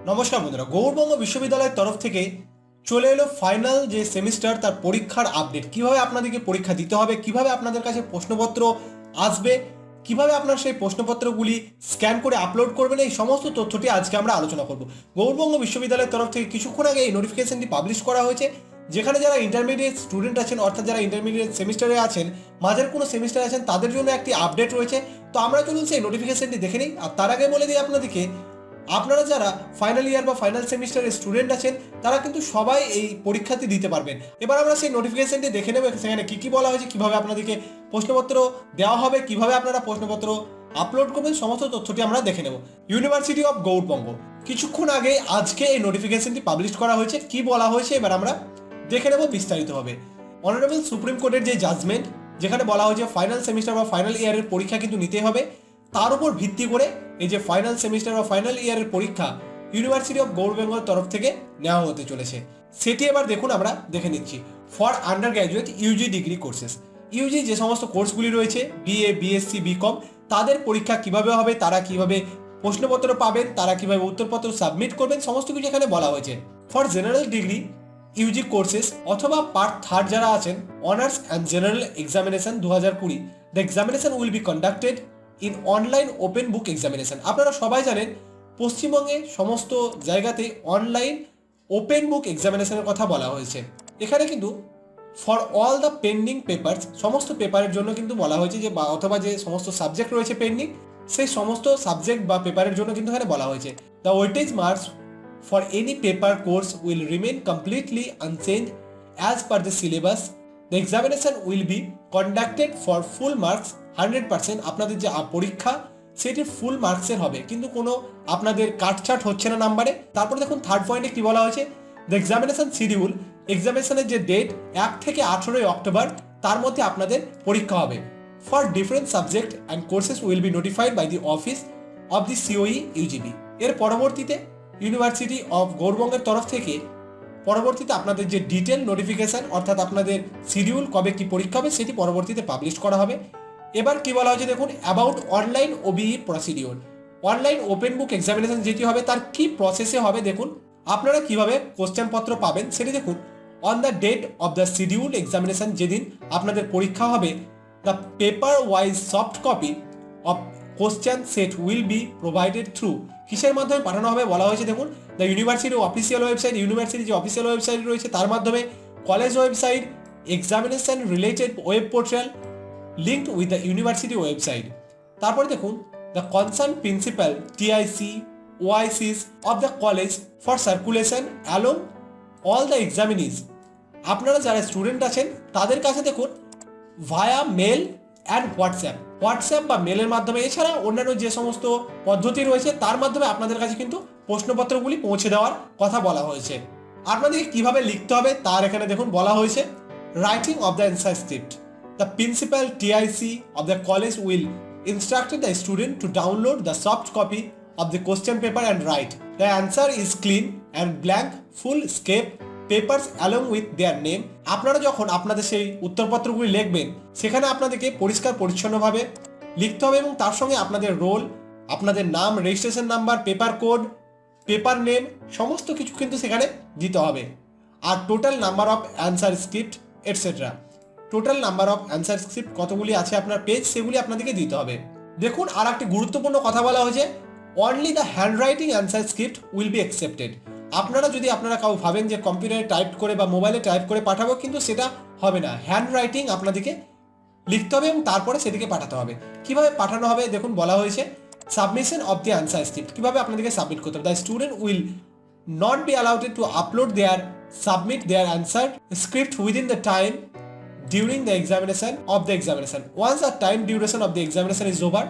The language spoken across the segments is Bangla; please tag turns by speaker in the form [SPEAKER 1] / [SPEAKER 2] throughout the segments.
[SPEAKER 1] নমস্কার বন্ধুরা, গৌড়বঙ্গ বিশ্ববিদ্যালয়ের তরফ থেকে চলে এলো ফাইনাল যে সেমিস্টার তার পরীক্ষার আপডেট। কিভাবে আপনাদেরকে পরীক্ষা দিতে হবে, কিভাবে আপনাদের কাছে প্রশ্নপত্র আসবে, কিভাবে আপনারা সেই প্রশ্নপত্রগুলি স্ক্যান করে আপলোড করবেন, এই সমস্ত তথ্যটি আজকে আমরা আলোচনা করব। গৌড়বঙ্গ বিশ্ববিদ্যালয়ের তরফ থেকে কিছুক্ষণ আগে এই নোটিফিকেশনটি পাবলিশ করা হয়েছে, যেখানে যারা ইন্টারমিডিয়েট স্টুডেন্ট আছেন, অর্থাৎ যারা ইন্টারমিডিয়েট সেমিস্টারে আছেন, মাঝের কোনো সেমিস্টার আছেন, তাদের জন্য একটি আপডেট রয়েছে। তো আমরা চলুন সেই নোটিফিকেশনটি দেখে নিই। আর তার আগে বলে দিই আপনাদেরকে, আপনারা যারা ফাইনাল ইয়ার বা ফাইনাল সেমিস্টারের স্টুডেন্ট আছেন, তারা কিন্তু সবাই এই পরীক্ষাটি দিতে পারবেন। এবার আমরা সেই নোটিফিকেশনটি দেখে নেব, সেখানে কি কি বলা হয়েছে, কিভাবে আপনাদেরকে প্রশ্নপত্র দেওয়া হবে, কিভাবে আপনারা প্রশ্নপত্র আপলোড করবেন, সমস্ত তথ্যটি আমরা দেখে নেব। ইউনিভার্সিটি অফ গৌড়বঙ্গ কিছুক্ষণ আগে আজকে এই নোটিফিকেশনটি পাবলিশ করা হয়েছে। কি বলা হয়েছে এবার আমরা দেখে নেব বিস্তারিতভাবে। অনারেবল সুপ্রিম কোর্টের যে জাজমেন্ট, যেখানে বলা হয়েছে ফাইনাল সেমিস্টার বা ফাইনাল ইয়ারের পরীক্ষা কিন্তু নিতে হবে, তার উপর ভিত্তি করে এই যে ফাইনাল সেমিস্টার বা ফাইনাল ইয়ারের পরীক্ষা ইউনিভার্সিটি অফ গৌড় বেঙ্গল তরফ থেকে নেওয়া হতে চলেছে। সেটি এবার দেখুন, আমরা দেখে নিচ্ছি। For undergraduate UG degree courses, UG যে সমস্ত কোর্সগুলি রয়েছে, বিএ, বিএসসি, বিকম, তাদের পরীক্ষা কিভাবে হবে, তারা কিভাবে প্রশ্নপত্র পাবেন, তারা কিভাবে উত্তরপত্র সাবমিট করবেন, সমস্ত কিছু এখানে বলা হয়েছে। For general degree UG courses অথবা পার্ট থার্ড যারা আছেন, honours and general examination 2020, the examination will be conducted in online open book examination. আপনারা সবাই জানেন পশ্চিমবঙ্গে সমস্ত জায়গাতে অনলাইন ওপেন বুক এক্সামিনেশনের কথা বলা হয়েছে। এখানে কিন্তু for all the pending papers, সমস্ত পেপারের জন্য কিন্তু বলা হয়েছে যে অথবা যে সমস্ত সাবজেক্ট রয়েছে পেন্ডিং, সেই সমস্ত সাবজেক্ট বা পেপারের জন্য কিন্তু এখানে বলা হয়েছে the weightage marks for any paper course will remain completely unchange as per the syllabus. The examination will be conducted for full marks 100%। আপনাদের যে পরীক্ষা সেটি ফুল মার্কসের হবে, কিন্তু কোনো আপনাদের কাটছাট হচ্ছে না নাম্বারে। তারপরে দেখুন থার্ড পয়েন্টে কি বলা হয়েছে, দ্য এক্সামিনেশন শিডিউল, এক্সামিনেশনের যে ডেট 1 থেকে 18 অক্টোবর, তার মধ্যে আপনাদের পরীক্ষা হবে। For different subject and courses will be notified by the office of the COE UGB. এর পরবর্তীতে ইউনিভার্সিটি অফ গৌড়বঙ্গের তরফ থেকে পরবর্তীতে আপনাদের যে ডিটেল নোটিফিকেশন, অর্থাৎ আপনাদের শিডিউল কবে কি পরীক্ষা হবে, সেটি পরবর্তীতে পাবলিশ করা হবে। এবার কি বলা হয়েছে দেখুন, about online OBE procedure, online open book examination যেটি হবে তার কি প্রসেসে হবে, দেখুন আপনারা কিভাবে কোশ্চেন পত্র পাবেন সেটি দেখুন। On the date of the schedule examination, যেদিন আপনাদের পরীক্ষা হবে, the paper wise soft copy of question set will be provided through, কিসের মাধ্যমে পাঠানো হবে বলা হয়েছে দেখুন, the university official website, university যে অফিসিয়াল ওয়েবসাইট রয়েছে তার মাধ্যমে, college website, examination related web portal linked with the university website. তারপরে দেখুন, the concerned principal TIC OICs of the college for circulation along all the examinees, আপনারা যারা স্টুডেন্ট আছেন তাদের কাছে দেখুন ভায়া মেল অ্যান্ড হোয়াটসঅ্যাপ বা মেলের মাধ্যমে, এছাড়া অন্যান্য যে সমস্ত পদ্ধতি রয়েছে তার মাধ্যমে আপনাদের কাছে কিন্তু প্রশ্নপত্রগুলি পৌঁছে দেওয়ার কথা বলা হয়েছে। আপনাদেরকে কিভাবে লিখতে হবে তার এখানে দেখুন বলা হয়েছে, writing of the answer script, the principal TIC of the college will instruct the student to download the soft copy of the question paper and write. The answer is clean and blank full scape papers along with their name. আপনারা যখন আপনাদের সেই উত্তরপত্রগুলি লিখবেন, সেখানে আপনাদেরকে পরিষ্কার পরিচ্ছন্নভাবে লিখতে হবে এবং তার সঙ্গে আপনাদের রোল, আপনাদের নাম, registration number, paper code, paper name, সমস্ত কিছু কিন্তু সেখানে দিতে হবে। আর total number of answer script etcetera, total number of answer script কতগুলি আছে আপনার পেজ, সেগুলি আপনাদেরকে দিতে হবে। দেখুন আর একটি গুরুত্বপূর্ণ কথা বলা হয়েছে, only the hand writing answer script will be accepted. আপনারা যদি আপনারা কাউ ভাবেন যে কম্পিউটারে টাইপ করে বা মোবাইলে টাইপ করে পাঠাবো, কিন্তু সেটা হবে না। হ্যান্ড রাইটিং আপনাদেরকে লিখতে হবে এবং তারপরে সেটিকে পাঠাতে হবে। কিভাবে পাঠানো হবে দেখুন বলা হয়েছে, submission of the answer script, কিভাবে আপনাদেরকে সাবমিট করতে হবে। The student will not be allowed to upload submit their answer script within the time during the examination of the examination. Once the time duration of the examination is over,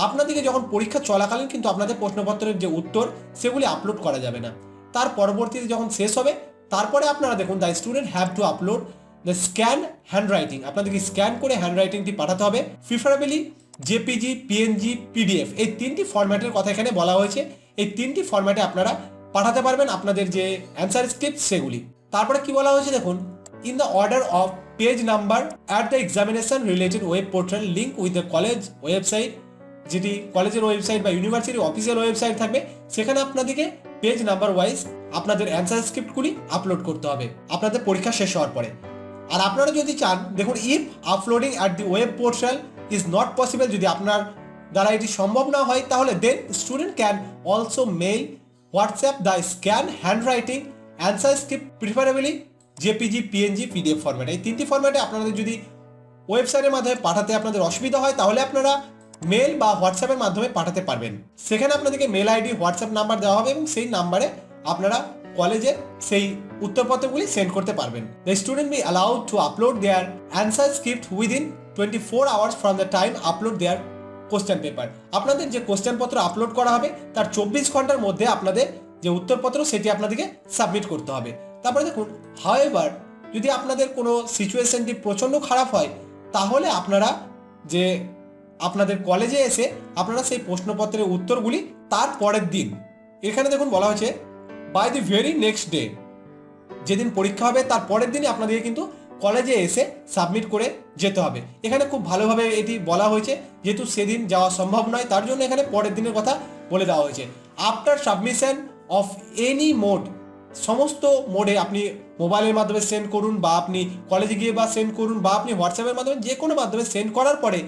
[SPEAKER 1] আপনাদেরকে যখন পরীক্ষা চলাকালীন কিন্তু আপনাদের প্রশ্নপত্রের যে উত্তর সেগুলি আপলোড করা যাবে না। তার পরবর্তীতে যখন শেষ হবে, তারপরে আপনারা দেখুন the student have to upload the scan hand writing, আপনাদেরকে স্ক্যান করে হ্যান্ড রাইটিংটি পাঠাতে হবে। প্রিফারেবলি জেপিজি, পিএনজি, পিডিএফ, এই তিনটি ফরম্যাটের কথা এখানে বলা হয়েছে। এই তিনটি ফরম্যাটে আপনারা পাঠাতে পারবেন আপনাদের যে অ্যান্সার স্ক্রিপ্ট সেগুলি। তারপরে কি বলা হয়েছে দেখুন, in the order of page number at the examination related web portal link with the college website, যেটি কলেজের ওয়েবসাইট বা ইউনিভার্সিটির অফিসিয়াল ওয়েবসাইট থাকবে, সেখানে আপনাদেরকে পেজ নাম্বার ওয়াইজ আপনাদের অ্যান্সার স্ক্রিপ্টগুলি আপলোড করতে হবে আপনাদের পরীক্ষা শেষ হওয়ার পরে। আর আপনারা যদি চান, দেখুন, if uploading at the web portal is not possible, যদি আপনার দ্বারা এটি সম্ভব না হয়, তাহলে then student can also mail WhatsApp the scan hand writing answer script, preferably JPG, PNG, PDF format. এই তিনটি ফরম্যাটে আপনাদের যদি ওয়েবসাইটের মাধ্যমে পাঠাতে আপনাদের অসুবিধা হয়, তাহলে আপনারা মেল বা হোয়াটসঅ্যাপের মাধ্যমে পাঠাতে পারবেন। সেখানে আপনাদেরকে মেল আইডি, হোয়াটসঅ্যাপ নাম্বার দেওয়া হবে এবং সেই নাম্বারে আপনারা কলেজে সেই উত্তরপত্রগুলি সেন্ড করতে পারবেন। The student be allowed to upload their answer script within 24 hours from the time upload their question paper. আপনাদের যে কোশ্চেন পত্র আপলোড করা হবে তার 24 ঘন্টার মধ্যে আপনাদের যে উত্তরপত্র সেটি আপনাদেরকে সাবমিট করতে হবে। তারপরে দেখুন, হাউএভার, যদি আপনাদের কোনো সিচুয়েশনটি প্রচণ্ড খারাপ হয়, তাহলে আপনারা যে আপনাদের কলেজে এসে আপনারা সেই প্রশ্নপত্রের উত্তরগুলি তার পরের দিন, এখানে দেখুন বলা হয়েছে by the very next day, যেদিন পরীক্ষা হবে তার পরের দিনই আপনাদেরকে কিন্তু কলেজে এসে সাবমিট করে যেতে হবে। এখানে খুব ভালোভাবে এটি বলা হয়েছে, যেহেতু সেদিন যাওয়া সম্ভব নয় তার জন্য এখানে পরের দিনের কথা বলে দেওয়া হয়েছে। After submission of any mode, সমস্ত মোডে, আপনি মোবাইলের মাধ্যমে সেন্ড করুন বা আপনি কলেজে গিয়ে বা সেন্ড করুন বা আপনি হোয়াটসঅ্যাপের মাধ্যমে, যে কোনো মাধ্যমে সেন্ড করার পরে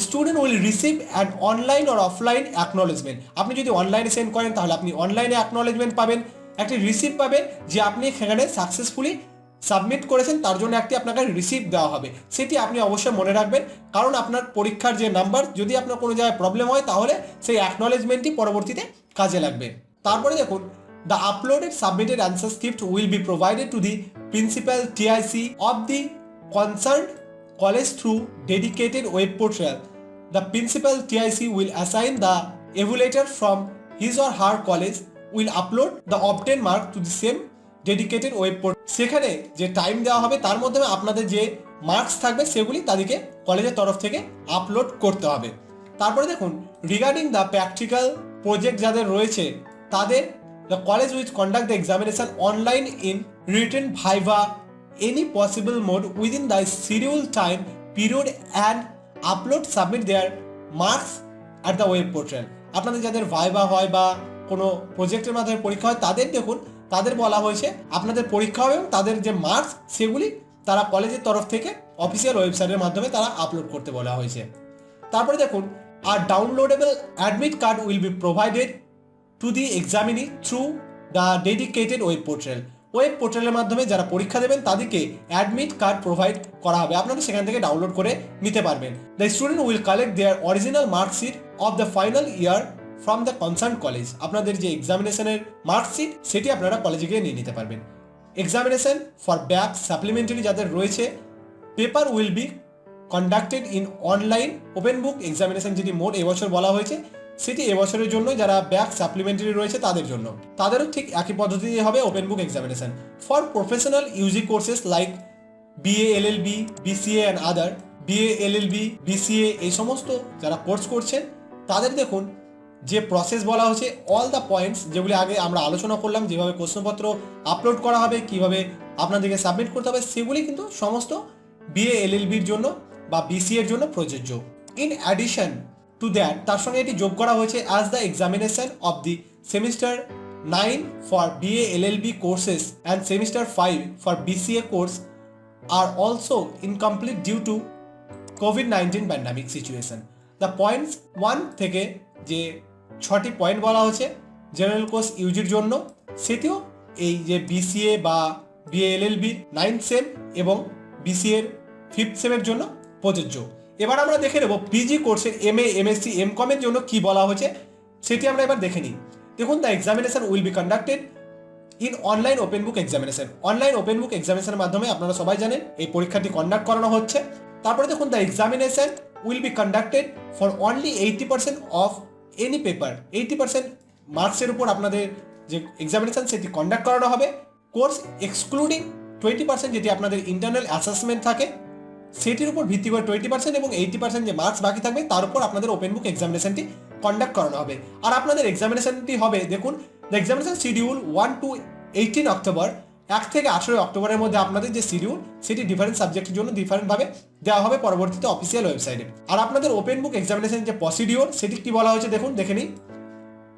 [SPEAKER 1] student will receive an online or offline acknowledgement. আপনি যদি অনলাইনে সেন্ড করেন তাহলে আপনি অনলাইনে অ্যাকনোলেজমেন্ট পাবেন, একটি রিসিভ পাবেন যে আপনি সেখানে সাকসেসফুলি সাবমিট করেছেন, তার জন্য একটি আপনাকে রিসিভ দেওয়া হবে। সেটি আপনি অবশ্যই মনে রাখবেন, কারণ আপনার পরীক্ষার যে নাম্বার, যদি আপনার কোনো জায়গায় প্রবলেম হয় তাহলে সেই অ্যাকনোলেজমেন্টটি পরবর্তীতে কাজে লাগবে। তারপরে দেখুন, the uploaded submitted answer script will be provided to the principal TIC of the concerned college through dedicated web portal. The principal TIC will assign the evaluator from his or her college will upload the obtained mark to the same dedicated web portal. সেখানে যে টাইম দেওয়া হবে তার মাধ্যমে আপনাদের যে মার্কস থাকবে সেগুলি তাদেরকে কলেজের তরফ থেকে আপলোড করতে হবে। তারপরে দেখুন, রিগার্ডিং দ্য প্র্যাকটিক্যাল প্রজেক্ট যাদের রয়েছে তাদের, the college will conduct the examination online in written viva any possible mode within the schedule time period and upload submit their marks at the web portal. আপনাদের যাদের ভাইভা হয় বা কোনো প্রজেক্টের মাধ্যমে পরীক্ষা হয় তাদের দেখুন, তাদের বলা হয়েছে আপনাদের পরীক্ষা হবে এবং তাদের যে মার্কস সেগুলি তারা কলেজের তরফ থেকে অফিসিয়াল ওয়েবসাইটের মাধ্যমে তারা আপলোড করতে বলা হয়েছে। তারপরে দেখুন, আর downloadable admit card will be provided to the examinee through the dedicated web portal. Web পোর্টালের মাধ্যমে যারা পরীক্ষা দেবেন তাদেরকে অ্যাডমিট কার্ড প্রোভাইড করা হবে, আপনারা সেখান থেকে ডাউনলোড করে নিতে পারবেন। The student will collect their original marksheet of the final year from the concern college. আপনাদের যে এক্সামিনেশনের মার্কশিট সেটি আপনারা কলেজে গিয়ে নিয়ে নিতে পারবেন। এক্সামিনেশন ফর ব্যাক সাপ্লিমেন্টারি যাদের রয়েছে, paper will be conducted in online open book examination, যেটি মোট এবছর বলা হয়েছে সেটি এবছরের জন্য যারা ব্যাক সাপ্লিমেন্টারি রয়েছে তাদের জন্য, তাদেরও ঠিক একই পদ্ধতিতে হবে open book examination. For professional UG courses like BA LLB BCA and other, BA LLB BCA এই সমস্ত যারা কোর্স করছেন তাদের দেখুন যে প্রসেস বলা হয়েছে, অল দ্য পয়েন্টস যেগুলি আগে আমরা আলোচনা করলাম, যেভাবে প্রশ্নপত্র আপলোড করা হবে, কিভাবে আপনাদেরকে সাবমিট করতে হবে, সেগুলি কিন্তু সমস্ত BA LLBর জন্য বা BCA এর জন্য প্রযোজ্য। ইন অ্যাডিশন টু দ্যাট, তার সঙ্গে এটি যোগ করা হয়েছে, as the examination of the semester 9 for BA LLB courses and semester 5 for BCA course are also incomplete due to কোভিড-19 প্যান্ডামিক সিচুয়েশন। দ্য পয়েন্টস 1 থেকে যে 6টি পয়েন্ট বলা হয়েছে জেনারেল কোর্স ইউজির জন্য, সেটিও এই যে BCA বা BA LLB 9th সেম এবং BCA এর 5th সেমের জন্য প্রযোজ্য। এবার আমরা দেখে নেব পিজি কোর্সের MA MSc MCOM এর জন্য কি বলা হয়েছে সেটি আমরা এবার দেখে নিই। দেখুন, the examination will be conducted in online open book examination. Online open book এক্সামিনেশনের মাধ্যমে আপনারা সবাই জানেন এই পরীক্ষাটি কন্ডাক্ট করানো হচ্ছে। তারপরে দেখুন, the examination will be conducted for only 80% of any paper. 80% মার্কসের উপর আপনাদের যে এক্সামিনেশন সেটি কন্ডাক্ট করানো হবে। কোর্স এক্সক্লুডিং 20% যেটি আপনাদের ইন্টারনাল অ্যাসেসমেন্ট থাকে সেটির উপর ভিত্তি করে 20% এবং 80% যে মার্কস বাকি থাকবে তার উপর আপনাদের ওপেন বুক এক্সামিনেশনটি কন্ডাক্ট করানো হবে। আর আপনাদের এক্সামিনেশনটি হবে, দেখুন, the examination schedule 1 to 18 October, 1 থেকে 18 অক্টোবরের মধ্যে আপনাদের যে শিডিউল সেটি ডিফারেন্ট সাবজেক্টের জন্য ডিফারেন্টভাবে দেওয়া হবে পরবর্তীতে অফিসিয়াল ওয়েবসাইটে। আর আপনাদের ওপেন বুক এক্সামিনেশন যে প্রসিডিওর সেটি কি বলা হয়েছে দেখুন, দেখে নিই।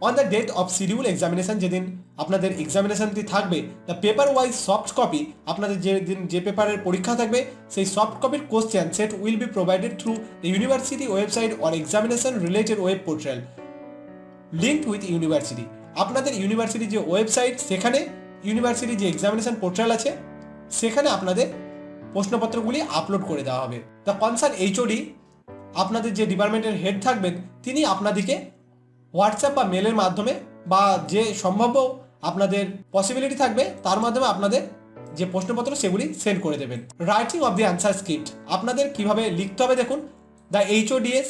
[SPEAKER 1] On the date of schedule examination, যেদিন আপনাদের এক্সামিনেশনটি থাকবে, the paper wise soft copy, আপনাদের যেদিন যে পেপারের পরীক্ষা থাকবে সেই সফট কপির question set will be provided through the university website or examination related web portal linked with university. আপনাদের ইউনিভার্সিটির যে ওয়েবসাইট, সেখানে ইউনিভার্সিটির যে এক্সামিনেশন পোর্টাল আছে, সেখানে আপনাদের প্রশ্নপত্রগুলি আপলোড করে দেওয়া হবে। দ্য কনসার্ন এইচওডি, আপনাদের যে ডিপার্টমেন্টের হেড থাকবেন, তিনি আপনাদেরকে হোয়াটসঅ্যাপ বা মেলের মাধ্যমে বা যে সম্ভাব্য আপনাদের পসিবিলিটি থাকবে তার মাধ্যমে আপনাদের যে প্রশ্নপত্র সেগুলি সেন্ড করে দেবেন। Writing of the answer script, আপনাদের কিভাবে লিখতে হবে দেখুন। The HODs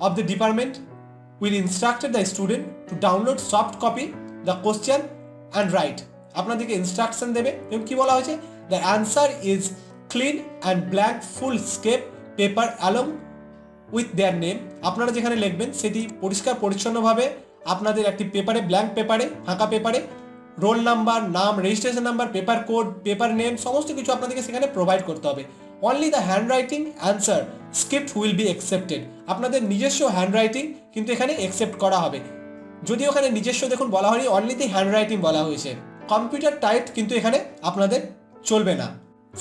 [SPEAKER 1] of the department will instructed the student to download soft copy the question and write, আপনাদেরকে ইনস্ট্রাকশন দেবে এবং কি বলা হয়েছে, the answer is clean and blank full scape paper along with their name, আপনারা যেখানে লিখবেন সেটি পরিষ্কার পরিচ্ছন্নভাবে আপনাদের একটি পেপারে, ব্ল্যাঙ্ক পেপারে, ফাঁকা পেপারে রোল নাম্বার, নাম, registration number, paper code, paper name সমস্ত কিছু আপনাদেরকে সেখানে প্রোভাইড করতে হবে। Only the hand writing answer script will be accepted, আপনাদের নিজস্ব হ্যান্ড রাইটিং কিন্তু এখানে অ্যাকসেপ্ট করা হবে। যদি ওখানে নিজস্ব দেখুন বলা হয়নি, অনলি দি হ্যান্ড রাইটিং বলা হয়েছে। কম্পিউটার টাইপ কিন্তু এখানে আপনাদের চলবে না।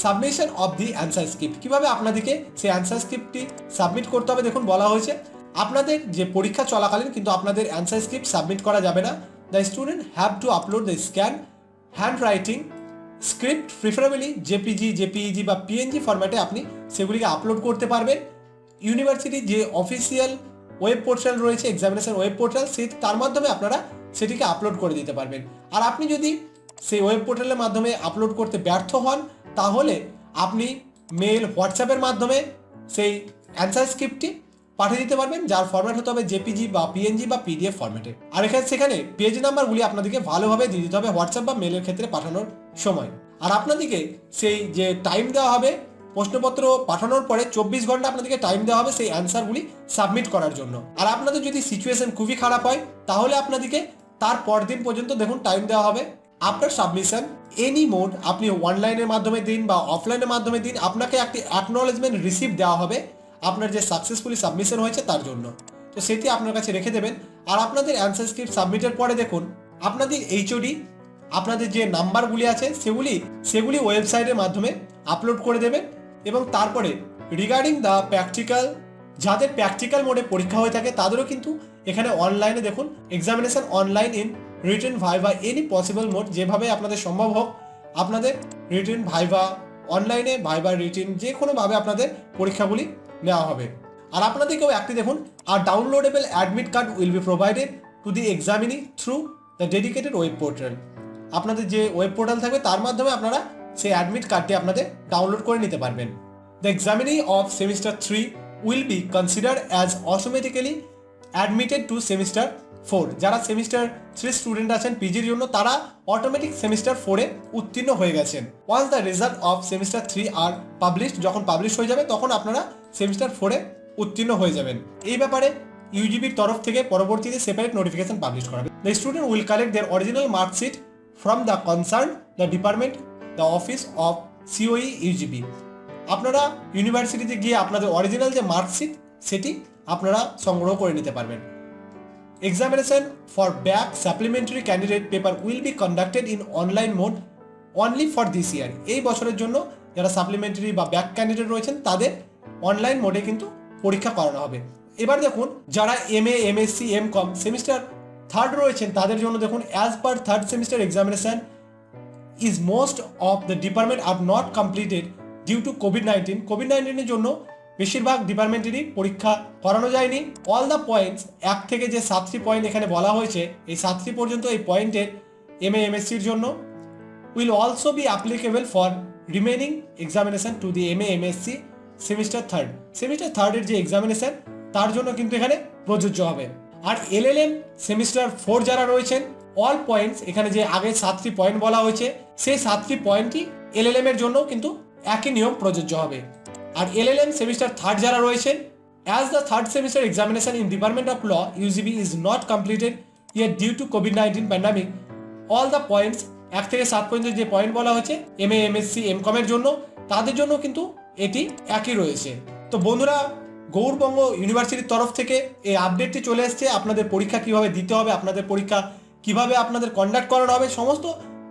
[SPEAKER 1] Submission of the answer script, কীভাবে আপনাদেরকে সেই অ্যান্সার স্ক্রিপ্টটি সাবমিট করতে হবে দেখুন বলা হয়েছে। আপনাদের যে পরীক্ষা চলাকালীন কিন্তু আপনাদের অ্যান্সার স্ক্রিপ্ট সাবমিট করা যাবে না। The student have to upload the scan hand writing script, preferably JPG, JPEG বা পিএনজি ফরম্যাটে আপনি সেগুলিকে আপলোড করতে পারবেন। ইউনিভার্সিটির যে অফিসিয়াল ওয়েব পোর্টাল রয়েছে, এক্সামিনেশন ওয়েব পোর্টাল, তার মাধ্যমে আপনারা সেটিকে আপলোড করে দিতে পারবেন। আর আপনি যদি সেই ওয়েব পোর্টালের মাধ্যমে আপলোড করতে ব্যর্থ হন, তাহলে আপনি মেল, হোয়াটসঅ্যাপের মাধ্যমে সেই অ্যান্সার স্ক্রিপ্টটি পাঠিয়ে দিতে পারবেন, যার ফরম্যাট হতে হবে জেপিজি বা পিএনজি বা পিডিএফ ফরম্যাটে। আর সেখানে পেজ নাম্বারগুলি আপনাদেরকে ভালোভাবে দিয়ে দিতে হবে হোয়াটসঅ্যাপ বা মেলের ক্ষেত্রে পাঠানোর সময়। আর আপনাদেরকে সেই যে টাইম দেওয়া হবে প্রশ্নপত্র পাঠানোর পরে 24 ঘন্টা আপনাদেরকে টাইম দেওয়া হবে সেই অ্যান্সারগুলি সাবমিট করার জন্য। আর আপনাদের যদি সিচুয়েশন খুবই খারাপ হয়, তাহলে আপনাদেরকে তার পরদিন পর্যন্ত দেখুন টাইম দেওয়া হবে। আফটার সাবমিশন এনি মোড, আপনি অনলাইনের মাধ্যমে দিন বা অফলাইনের মাধ্যমে দিন, আপনাকে একটি অ্যাকনোলেজমেন্ট রিসিপ্ট দেওয়া হবে আপনার যে সাকসেসফুলি সাবমিশন হয়েছে তার জন্য। তো সেটি আপনার কাছে রেখে দেবেন। আর আপনাদের অ্যান্সার স্ক্রিপ্ট সাবমিটের পরে দেখুন আপনাদের এইচওডি আপনাদের যে নাম্বারগুলি আছে সেগুলি ওয়েবসাইটের মাধ্যমে আপলোড করে দেবেন। এবং তারপরে রিগার্ডিং দ্য প্র্যাকটিক্যাল, যাদের প্র্যাকটিক্যাল মোডে পরীক্ষা হয়ে থাকে তাদেরও কিন্তু এখানে অনলাইনে দেখুন examination online in written viva any possible mode, যেভাবে আপনাদের সম্ভব হোক আপনাদের রিটেন ভাইভা, অনলাইনে ভাইভা, রিটেন যে কোনোভাবে আপনাদের পরীক্ষাগুলি নেওয়া হবে। আর আপনাদেরকেও একটি দেখুন, আর downloadable admit card will be provided to the examinee through the dedicated web portal, আপনাদের যে ওয়েব পোর্টাল থাকবে তার মাধ্যমে আপনারা সেই অ্যাডমিট কার্ডটি আপনাদের ডাউনলোড করে নিতে পারবেন। The examinee of semester 3 will be considered as automatically admitted to semester 4, যারা সেমিস্টার 3 স্টুডেন্ট আছেন পিজির জন্য তারা অটোমেটিক সেমিস্টার 4-এ উত্তীর্ণ হয়ে গেছেন। Once the result of semester 3 are published, যখন পাবলিশ হয়ে যাবে তখন আপনারা সেমিস্টার 4-এ উত্তীর্ণ হয়ে যাবেন। এই ব্যাপারে ইউজিবির তরফ থেকে পরবর্তীতে সেপারেট নোটিফিকেশন পাবলিশ করা হবে। The student will collect their original marksheet from the concern the department the office of COE UGB, আপনারা ইউনিভার্সিটিতে গিয়ে আপনাদের অরিজিনাল যে মার্কশিট সেটি আপনারা সংগ্রহ করে নিতে পারবেন। Examination for back supplementary candidate paper will be conducted in online mode only for this ইয়ার, এই বছরের জন্য যারা সাপ্লিমেন্টারি বা ব্যাক ক্যান্ডিডেট রয়েছেন তাদের অনলাইন মোডে কিন্তু পরীক্ষা করানো হবে। এবার দেখুন যারা এমএ, এমএসসি, এমকম সেমিস্টার 3 রয়েছেন তাদের জন্য দেখুন as per third semester examination is most of the department are not completed due to কোভিড-19, কোভিড-19-এর জন্য বেশিরভাগ ডিপার্টমেন্টেরই পরীক্ষা করানো যায়নি। অল দ্য পয়েন্টস 1 থেকে যে 7টি পয়েন্ট এখানে বলা হয়েছে, এই 7টি পর্যন্ত এই পয়েন্টের এমএ, এমএসসির জন্য will also be applicable for remaining examination to the MA, MSc semester 3, semester 3-এর যে এক্সামিনেশন তার জন্য কিন্তু এখানে প্রযোজ্য হবে। আর এলএলএম সেমিস্টার 4 যারা রয়েছেন অল পয়েন্টস, এখানে যে আগে 7টি পয়েন্ট বলা হয়েছে সেই 7টি পয়েন্টই এলএলএম এর জন্য কিন্তু একই নিয়ম প্রযোজ্য হবে। আর এলএলএম সেমিস্টার 3 যারা রয়েছেন, as the third semester examination in department of law UGB is not completed yet due to কোভিড-19 প্যান্ডামিক, অল দ্য পয়েন্টস 1 থেকে 7 পর্যন্ত যে পয়েন্ট বলা হয়েছে এমএ, এমএসসি, এমকমের জন্য তাদের জন্য কিন্তু এটি একই রয়েছে। তো বন্ধুরা গৌড়বঙ্গ ইউনিভার্সিটির তরফ থেকে এই আপডেটটি চলে এসেছে। আপনাদের পরীক্ষা কিভাবে দিতে হবে, আপনাদের পরীক্ষা কিভাবে আপনাদের কন্ডাক্ট করানো হবে, সমস্ত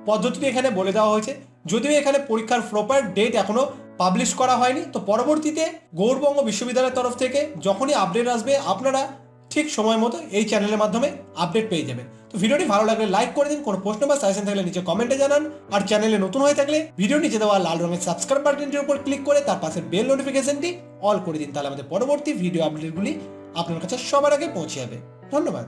[SPEAKER 1] পদ্ধতিটি এখানে বলে দেওয়া হয়েছে। যদিও এখানে পরীক্ষার প্রপার ডেট এখনো পাবলিশ করা হয়নি, তো পরবর্তীতে গৌড়বঙ্গ বিশ্ববিদ্যালয়ের তরফ থেকে যখনই আপডেট আসবে আপনারা ঠিক সময় মতো এই চ্যানেলের মাধ্যমে আপডেট পেয়ে যাবেন। তো ভিডিওটি ভালো লাগলে লাইক করে দিন, কোনো প্রশ্ন বা সাজেশন থাকলে নিচে কমেন্টে জানান, আর চ্যানেলে নতুন হয়ে থাকলে ভিডিও নিচে দেওয়া লাল রঙের সাবস্ক্রাইব বাটনটির উপর ক্লিক করে তার পাশে বেল নোটিফিকেশনটি অল করে দিন, তাহলে আমাদের পরবর্তী ভিডিও আপডেটগুলি আপনার কাছে সবার আগে পৌঁছে যাবে। ধন্যবাদ।